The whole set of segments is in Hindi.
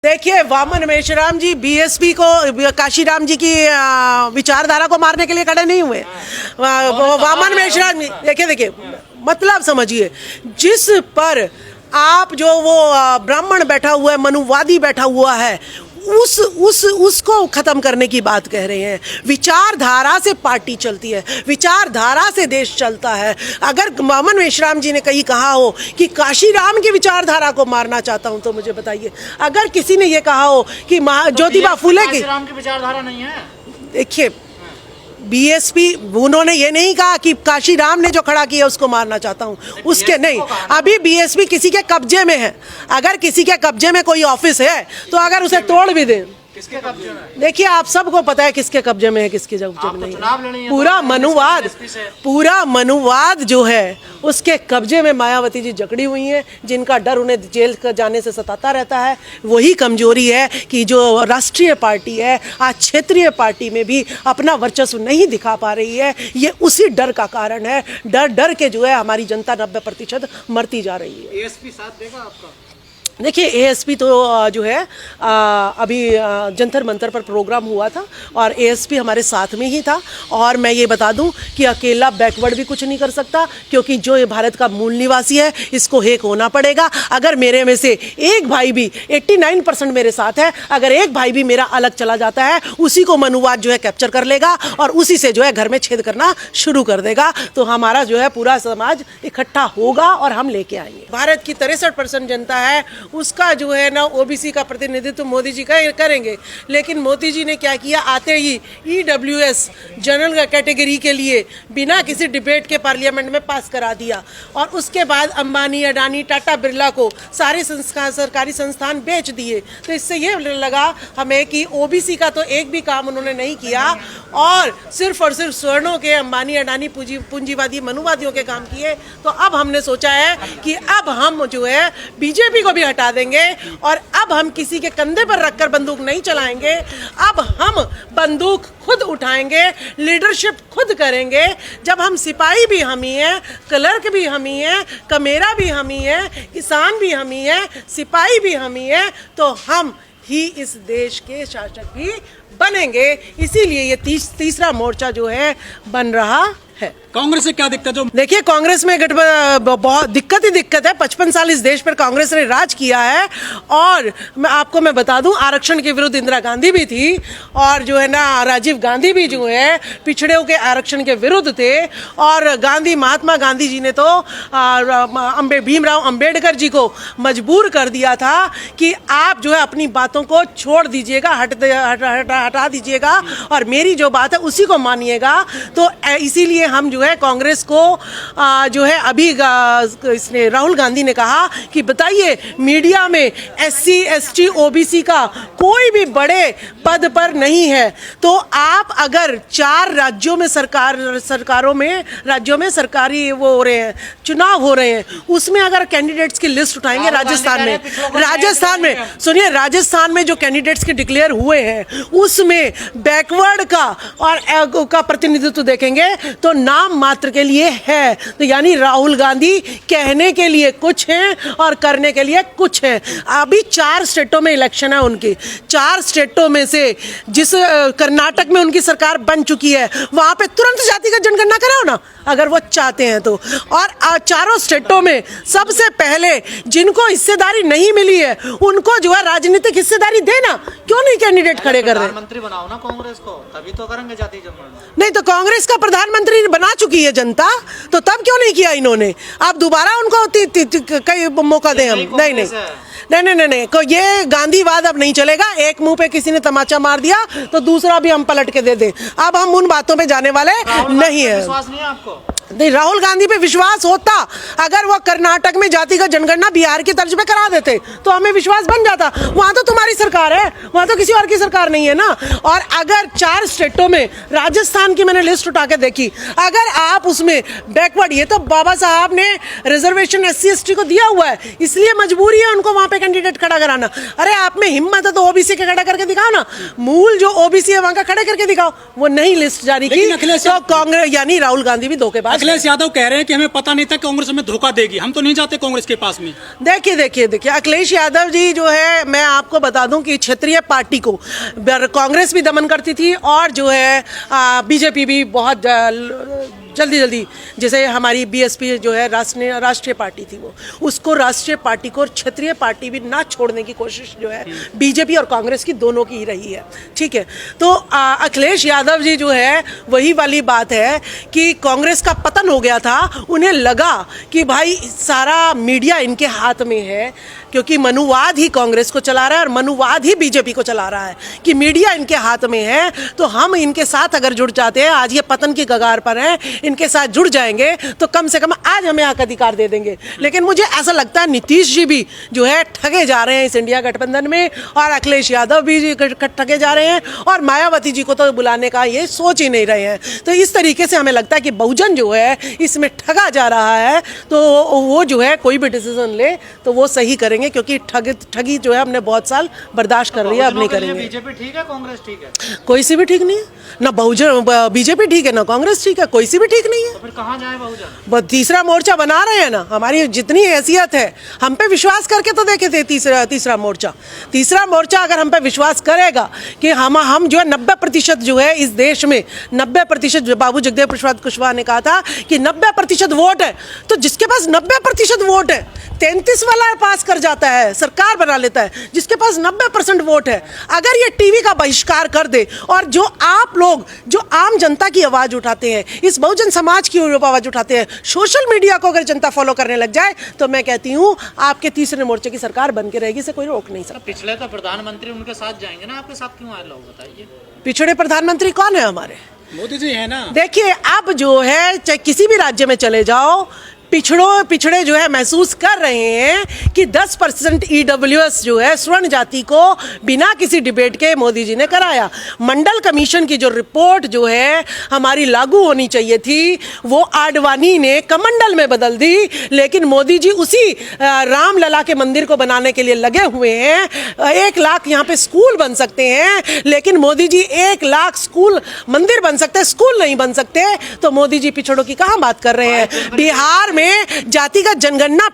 देखिए, वामन मेश्राम जी बीएसपी को, काशीराम जी की विचारधारा को मारने के लिए खड़े नहीं हुए। वामन मेश्राम जी, देखिए मतलब समझिए, जिस पर आप जो वो ब्राह्मण बैठा हुआ है, मनुवादी बैठा हुआ है, उसको खत्म करने की बात कह रहे हैं। विचारधारा से पार्टी चलती है, विचारधारा से देश चलता है। अगर वामन मेश्राम जी ने कहीं कहा हो कि काशीराम की विचारधारा को मारना चाहता हूं, तो मुझे बताइए। अगर किसी ने ये कहा हो कि ज्योतिबा फुले की विचारधारा नहीं है, देखिए बीएसपी, उन्होंने ये नहीं कहा कि काशीराम ने जो खड़ा किया उसको मारना चाहता हूँ, उसके नहीं। अभी बीएसपी किसी के कब्जे में है। अगर किसी के कब्जे में कोई ऑफिस है तो अगर उसे तोड़ भी दे, किसके कब्जे में? देखिए, आप सबको पता है किसके कब्जे में है, किसके कब्जे में नहीं है। पूरा मनुवाद जो है उसके कब्जे में मायावती जी जकड़ी हुई हैं, जिनका डर उन्हें जेल जाने से सताता रहता है। वही कमजोरी है कि जो राष्ट्रीय पार्टी है आज क्षेत्रीय पार्टी में भी अपना वर्चस्व नहीं दिखा पा रही है। ये उसी डर का कारण है। डर के जो है हमारी जनता 90% मरती जा रही है। एएसपी साथ देगा आपका? देखिए, एएसपी तो जो है अभी जंतर मंतर पर प्रोग्राम हुआ था और एएसपी हमारे साथ में ही था। और मैं ये बता दूं कि अकेला बैकवर्ड भी कुछ नहीं कर सकता, क्योंकि जो ये भारत का मूल निवासी है इसको एक होना पड़ेगा। अगर मेरे में से एक भाई भी 89% मेरे साथ है, अगर एक भाई भी मेरा अलग चला जाता है, उसी को मनुवाद जो है कैप्चर कर लेगा और उसी से जो है घर में छेद करना शुरू कर देगा। तो हमारा जो है पूरा समाज इकट्ठा होगा और हम लेके आएंगे। भारत की 63% जनता है, उसका जो है ना ओबीसी का प्रतिनिधित्व मोदी जी का करेंगे। लेकिन मोदी जी ने क्या किया, आते ही ईडब्ल्यूएस जनरल कैटेगरी के लिए बिना किसी डिबेट के पार्लियामेंट में पास करा दिया। और उसके बाद अंबानी, अडानी, टाटा, बिरला को सारे सरकारी संस्थान बेच दिए। तो इससे ये लगा हमें कि ओबीसी का तो एक भी काम उन्होंने नहीं किया और सिर्फ स्वर्णों के, अंबानी, अडानी, पूंजीवादी, मनुवादियों के काम किए। तो अब हमने सोचा है कि अब हम जो है बीजेपी को भी हटा देंगे और अब हम किसी के कंधे पर रखकर बंदूक नहीं चलाएंगे। अब हम बंदूक खुद उठाएंगे, लीडरशिप खुद करेंगे। जब हम सिपाही भी हम ही हैं, क्लर्क भी हम ही हैं, कमेरा भी हम ही हैं, किसान भी हम ही हैं, सिपाही भी हम ही हैं, तो हम ही इस देश के शासक भी बनेंगे। इसीलिए ये तीसरा मोर्चा जो है बन रहा है। कांग्रेस से क्या दिक्कत है? देखिए, कांग्रेस में बहुत दिक्कत है। 55 साल इस देश पर कांग्रेस ने राज किया है। और मैं बता दूं, आरक्षण के विरुद्ध इंदिरा गांधी भी थी और जो है ना राजीव गांधी भी जो है पिछड़ों के आरक्षण के विरुद्ध थे। और महात्मा गांधी जी ने तो भीमराव अंबेडकर जी को मजबूर कर दिया था कि आप जो है अपनी बातों को छोड़ दीजिएगा, हटा दीजिएगा और मेरी जो बात है उसी को मानिएगा। तो इसीलिए हम जो है कांग्रेस को जो है अभी इसने राहुल गांधी ने कहा कि बताइए, मीडिया में एससी, एसटी, ओबीसी का कोई भी बड़े पद पर नहीं है। तो आप अगर 4 राज्यों में राज्यों में सरकारी वो हो रहे हैं, चुनाव हो रहे हैं, उसमें अगर कैंडिडेट्स की लिस्ट उठाएंगे राजस्थान में सुनिए, राजस्थान में जो कैंडिडेट्स के डिक्लेयर हुए हैं उसमें बैकवर्ड का और का प्रतिनिधित्व देखेंगे तो नाम मात्र के लिए है। तो यानी राहुल गांधी कहने के लिए कुछ हैं और करने के लिए कुछ है। अभी 4 स्टेटों में इलेक्शन है उनकी। 4 स्टेटों में से जिस कर्नाटक में उनकी सरकार बन चुकी है, वहां पे तुरंत जातिगत जनगणना कराओ ना, अगर वो चाहते हैं तो। और 4 स्टेटों में सबसे पहले जिनको हिस्सेदारी नहीं मिली है उनको जो है राजनीतिक हिस्सेदारी देना। क्यों नहीं कैंडिडेट खड़े कर रहे? प्रधानमंत्री बनाओ ना कांग्रेस को, तभी तो करेंगे जाति जनगणना। नहीं तो कांग्रेस का प्रधानमंत्री बना चुकी है जनता, तो तब क्यों नहीं किया इन्होंने? आप दोबारा उनको कई मौका दें हम? नहीं, को ये गांधीवाद अब नहीं चलेगा। एक मुंह पे किसी ने तमाचा मार दिया तो दूसरा भी हम पलट के दे दें। अब हम उन बातों पे जाने वाले नहीं है। विश्वास नहीं है आपको? नहीं, राहुल गांधी पे विश्वास होता अगर वो कर्नाटक में जातिगत जनगणना बिहार की तर्ज पे करा देते तो हमें विश्वास बन जाता। वहां तो तुम्हारी सरकार है, वहां तो किसी और की सरकार नहीं है ना। और अगर 4 स्टेटों में, राजस्थान की मैंने लिस्ट उठा के देखी, अगर आप उसमें बैकवर्ड, ये तो बाबा साहब ने रिजर्वेशन SC ST को दिया हुआ है, इसलिए मजबूरी है उनको वहां पे कैंडिडेट खड़ा कराना। अरे आप में हिम्मत है तो OBC के खड़ा करके दिखाओ ना, मूल जो OBC है वहां का खड़ा करके दिखाओ। वो नहीं लिस्ट जारी की तो कांग्रेस यानी राहुल गांधी भी धोखेबाज। अखिलेश यादव कह रहे हैं कि हमें पता नहीं था कांग्रेस हमें धोखा देगी, हम तो नहीं जाते कांग्रेस के पास में। देखिए अखिलेश यादव जी जो है, मैं आपको बता दूं कि क्षेत्रीय पार्टी को कांग्रेस भी दमन करती थी और जो है बीजेपी भी बहुत जल्दी जैसे हमारी BSP जो है राष्ट्रीय पार्टी थी, वो उसको राष्ट्रीय पार्टी को और क्षेत्रीय पार्टी भी ना छोड़ने की कोशिश जो है बीजेपी और कांग्रेस की दोनों की ही रही है। ठीक है, तो अखिलेश यादव जी जो है, वही वाली बात है कि कांग्रेस का पतन हो गया था, उन्हें लगा कि भाई सारा मीडिया इनके हाथ में है, क्योंकि मनुवाद ही कांग्रेस को चला रहा है और मनुवाद ही बीजेपी को चला रहा है कि मीडिया इनके हाथ में है, तो हम इनके साथ अगर जुड़ जाते हैं, आज ये पतन की कगार पर हैं, इनके साथ जुड़ जाएंगे तो कम से कम आज हमें हक अधिकार दे देंगे। लेकिन मुझे ऐसा लगता है नीतीश जी भी जो है ठगे जा रहे हैं इस इंडिया गठबंधन में, और अखिलेश यादव भी ठगे जा रहे हैं, और मायावती जी को तो बुलाने का ये सोच ही नहीं रहे हैं। तो इस तरीके से हमें लगता है कि बहुजन जो है इसमें ठगा जा रहा है, तो वो जो है कोई भी डिसीजन ले तो वो सही करेंगे, क्योंकि ठगी जो है हमने बहुत साल बर्दाश्त कर लिया, अब नहीं करेंगे। बीजेपी ठीक है, कांग्रेस ठीक है? कोई सी भी ठीक नहीं है ना, बीजेपी ठीक है ना कांग्रेस ठीक है, कोई सी भी ठीक नहीं है। तो फिर कहाँ जाए बहुजन? तीसरा मोर्चा बना रहे हैं ना, हमारी जितनी हैसियत है, हम पे विश्वास करके तो देखे थे तीसरा मोर्चा अगर हम पे विश्वास करेगा कि हम जो है 90% जो है इस देश में 90%, बाबू जगदेव प्रसाद कुशवाहा ने कहा था कि 90% वोट है, तो जिसके पास 90% वोट है 33 वाला पास कर जाता है, सरकार बना लेता है। जिसके पास 90% वोट है, अगर ये टीवी का बहिष्कार कर दे और जो आप लोग जो आम जनता की आवाज उठाते हैं, इस बहुजन समाज की आवाज उठाते हैं, सोशल मीडिया को अगर जनता फॉलो करने लग जाए, तो मैं कहती हूँ आपके तीसरे मोर्चे की सरकार बन के रहेगी, इसे कोई रोक नहीं सकता। पिछले तो प्रधानमंत्री उनके साथ जाएंगे ना, आपके साथ क्यों आए लोग बताइए? पिछड़े प्रधानमंत्री कौन है हमारे? मोदी जी है ना। देखिए अब जो है, चाहे किसी भी राज्य में चले जाओ, पिछड़े जो है महसूस कर रहे हैं कि 10% EWS जो है स्वर्ण जाति को बिना किसी डिबेट के मोदी जी ने कराया। मंडल कमीशन की जो रिपोर्ट जो है हमारी लागू होनी चाहिए थी, वो आडवाणी ने कमंडल में बदल दी, लेकिन मोदी जी उसी रामलला के मंदिर को बनाने के लिए लगे हुए हैं। 1 लाख यहाँ पे स्कूल बन सकते हैं, लेकिन मोदी जी 1 लाख स्कूल मंदिर बन सकते हैं, स्कूल नहीं बन सकते। तो मोदी जी पिछड़ों की कहाँ बात कर रहे हैं? बिहार में जातिगत जनगणना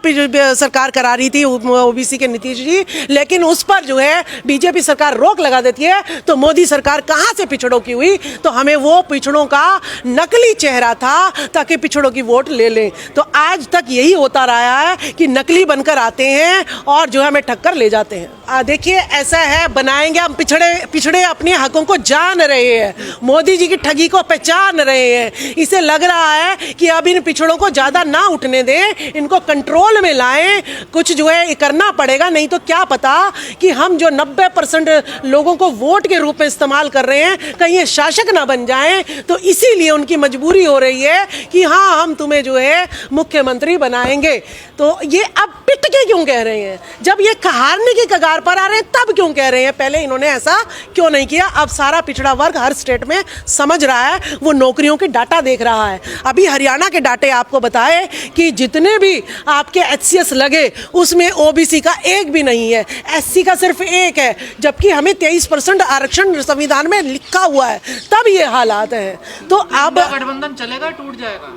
सरकार करा रही थी OBC के नीतीश जी, लेकिन उस पर जो है बीजेपी सरकार रोक लगा देती है, तो मोदी सरकार कहां से पिछड़ों की हुई? तो हमें वो पिछड़ों का नकली चेहरा था ताकि पिछड़ों की वोट ले लें। तो आज तक यही होता रहा है कि नकली बनकर आते हैं और जो है हमें ठक्कर ले जाते हैं। देखिए ऐसा है, बनाएंगे हम पिछड़े अपने हकों को जान रहे हैं, मोदी जी की ठगी को पहचान रहे हैं। इसे लग रहा है कि अब इन पिछड़ों को ज्यादा ना उठने दें, इनको कंट्रोल में लाएं, कुछ जो है करना पड़ेगा, नहीं तो क्या पता कि हम जो 90% लोगों को वोट के रूप में इस्तेमाल कर रहे हैं, कहीं ये शासक ना बन जाएं। तो इसीलिए उनकी मजबूरी हो रही है कि हाँ हम तुम्हें जो है मुख्यमंत्री बनाएंगे। तो ये अब पिट के क्यों कह रहे हैं? जब ये हारने की कगार पर आ रहे हैं तब क्यों कह रहे हैं? पहले इन्होंने ऐसा क्यों नहीं किया? अब सारा पिछड़ा वर्ग हर स्टेट में समझ रहा है, वो नौकरियों के डाटा देख रहा है। अभी हरियाणा के डाटे आपको बताए कि जितने भी आपके HCS लगे उसमें OBC का एक भी नहीं है, SC का सिर्फ 1 है, जबकि हमें 23% आरक्षण संविधान में लिखा हुआ है। तब ये हालात हैं। तो अब गठबंधन चलेगा, टूट जाएगा?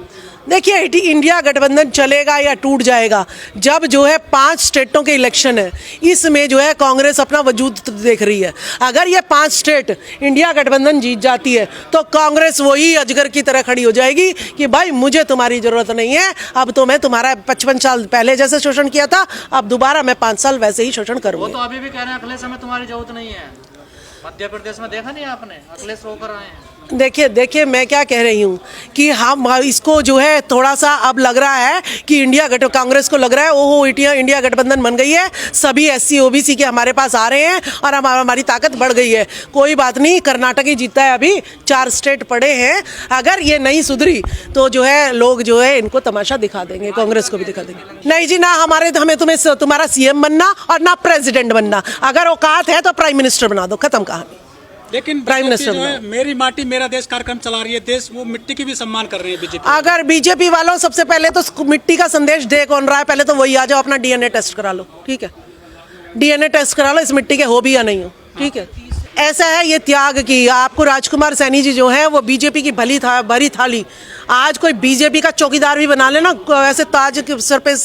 देखिए इंडिया गठबंधन चलेगा या टूट जाएगा, जब जो है 5 स्टेटों के इलेक्शन है, इसमें जो है कांग्रेस अपना वजूद देख रही है। अगर ये 5 स्टेट इंडिया गठबंधन जीत जाती है तो कांग्रेस वही अजगर की तरह खड़ी हो जाएगी कि भाई मुझे तुम्हारी जरूरत नहीं है, अब तो मैं तुम्हारा 55 साल पहले जैसे शोषण किया था, अब दोबारा मैं 5 साल वैसे ही शोषण करूंगा। वो तो अभी भी कह रहे हैं अखिलेश हमें तुम्हारी जरूरत नहीं है। मध्य प्रदेश में देखा नहीं आपने, अखिलेश होकर आए हैं। देखिए मैं क्या कह रही हूँ कि हम इसको जो है थोड़ा सा अब लग रहा है कि कांग्रेस को लग रहा है ओहो इंडिया गठबंधन बन गई है, सभी SC OBC के हमारे पास आ रहे हैं और हमारी ताकत बढ़ गई है। कोई बात नहीं, कर्नाटक ही जीता है, अभी 4 स्टेट पड़े हैं। अगर ये नहीं सुधरी तो जो है लोग जो है इनको तमाशा दिखा देंगे, कांग्रेस को भी दिखा देंगे। नहीं जी ना, हमें तुम्हारा CM बनना और ना प्रेसिडेंट बनना। अगर औकात है तो प्राइम मिनिस्टर बना दो, खत्म कहानी। लेकिन प्राइम मिनिस्टर जो है मेरी माटी मेरा देश कार्यक्रम चला रही है, देश वो मिट्टी की भी सम्मान कर रही है बीजेपी। अगर बीजेपी वालों सबसे पहले तो मिट्टी का संदेश दे कौन रहा है, पहले तो वही आ जाओ, अपना DNA टेस्ट करा लो, ठीक है? DNA टेस्ट करा लो, इस मिट्टी के हो भी या नहीं हो, ठीक है? ऐसा है ये त्याग की। आपको राजकुमार सैनी जी जो है वो बीजेपी की भरी थाली, आज कोई बीजेपी का चौकीदार भी बना लेना, ऐसे ताज के सर पे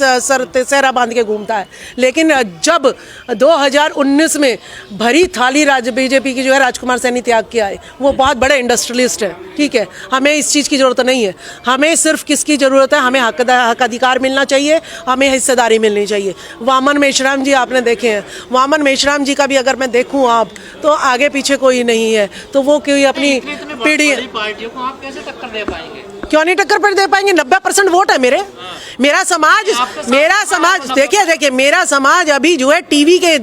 सेहरा बांध के घूमता है। लेकिन जब 2019 में भरी थाली बीजेपी की जो है राजकुमार सैनी त्याग के आए, वो बहुत बड़े इंडस्ट्रियलिस्ट है, ठीक है? हमें इस चीज़ की ज़रूरत नहीं है। हमें सिर्फ किसकी ज़रूरत है? हमें हक अधिकार मिलना चाहिए, हमें हिस्सेदारी मिलनी चाहिए। वामन मेश्राम जी आपने देखे हैं, वामन मेश्राम जी का भी अगर मैं देखूँ आप तो आगे पीछे कोई नहीं है, तो वो कोई अपनी पीढ़ी पार्टियों को आप कैसे टक्कर दे पाएंगे? क्यों नहीं टक्कर पर दे पाएंगे? 90% वोट है मेरा समाज देखिए मेरा समाज अभी जो है टीवी के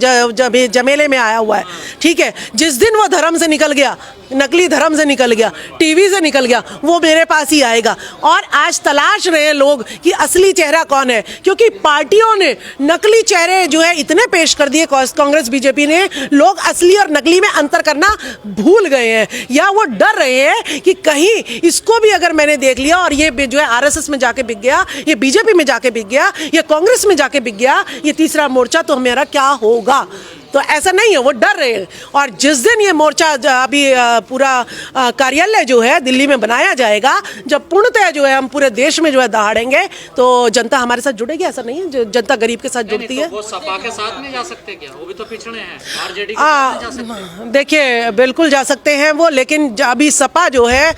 जमेले में आया हुआ है, ठीक है? जिस दिन वो धर्म से निकल गया, नकली धर्म से निकल गया, टीवी से निकल गया, वो मेरे पास ही आएगा। और आज तलाश रहे हैं लोग कि असली चेहरा कौन है, क्योंकि पार्टियों ने नकली चेहरे जो है इतने पेश कर दिए, कांग्रेस बीजेपी ने, लोग असली और नकली में अंतर करना भूल गए हैं, या वो डर रहे हैं कि कहीं इसको भी अगर मैंने देख लिया और ये जो है RSS में जाके बिक गया, ये बीजेपी में जाके बिक गया, ये कांग्रेस में जाके बिक गया, ये तीसरा मोर्चा तो मेरा क्या होगा? तो ऐसा नहीं है, वो डर रहे हैं। और जिस दिन ये मोर्चा अभी पूरा कार्यालय जो है दिल्ली में बनाया जाएगा, जब पूर्णतः जो है हम पूरे देश में जो है दहाड़ेंगे, तो जनता हमारे साथ जुड़ेगी। ऐसा नहीं है, जनता गरीब के साथ जुड़ती है। वो सपा के साथ नहीं जा सकते क्या? वो भी तो पिछड़े हैं, RJD के साथ नहीं जा सकते? देखिए बिल्कुल जा सकते हैं वो, लेकिन अभी सपा जो है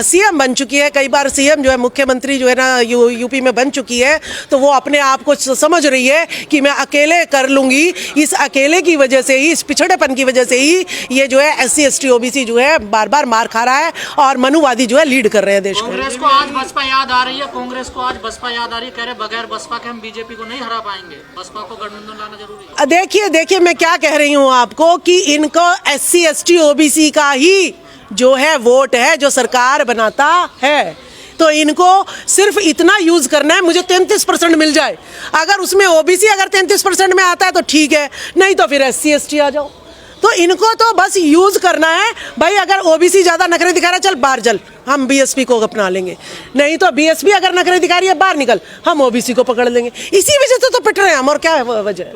CM बन चुकी है, कई बार CM जो है मुख्यमंत्री जो है ना यूपी में बन चुकी है, तो वो अपने आप को समझ रही है कि मैं अकेले कर लूंगी। इस अकेले की वजह से ही, इस पिछड़ेपन की वजह से ही ये जो है SC ST OBC जो है बार बार मार खा रहा है और मनुवादी जो है लीड कर रहे हैं देश को। कांग्रेस को आज बसपा याद आ रही है, कांग्रेस को आज बसपा याद आ रही है, कह रहे बगैर बसपा के हम बीजेपी को नहीं हरा पाएंगे, बसपा को गठबंधन लाना जरूरी है। देखिए मैं क्या कह रही हूँ आपको कि इनको SC ST OBC का ही जो है वोट है जो सरकार बनाता है, तो इनको सिर्फ इतना यूज करना है, मुझे 33% मिल जाए। अगर उसमें OBC अगर 33% में आता है तो ठीक है, नहीं तो फिर SC ST आ जाओ। तो इनको तो बस यूज करना है भाई। अगर OBC ज्यादा नखरे दिखा रहा है, चल बाहर चल, हम BSP को अपना लेंगे। नहीं तो BSP अगर नखरे दिखा रही है, बाहर निकल, हम OBC को पकड़ लेंगे। इसी वजह से तो पिट रहे हैं हम, और क्या है वजह?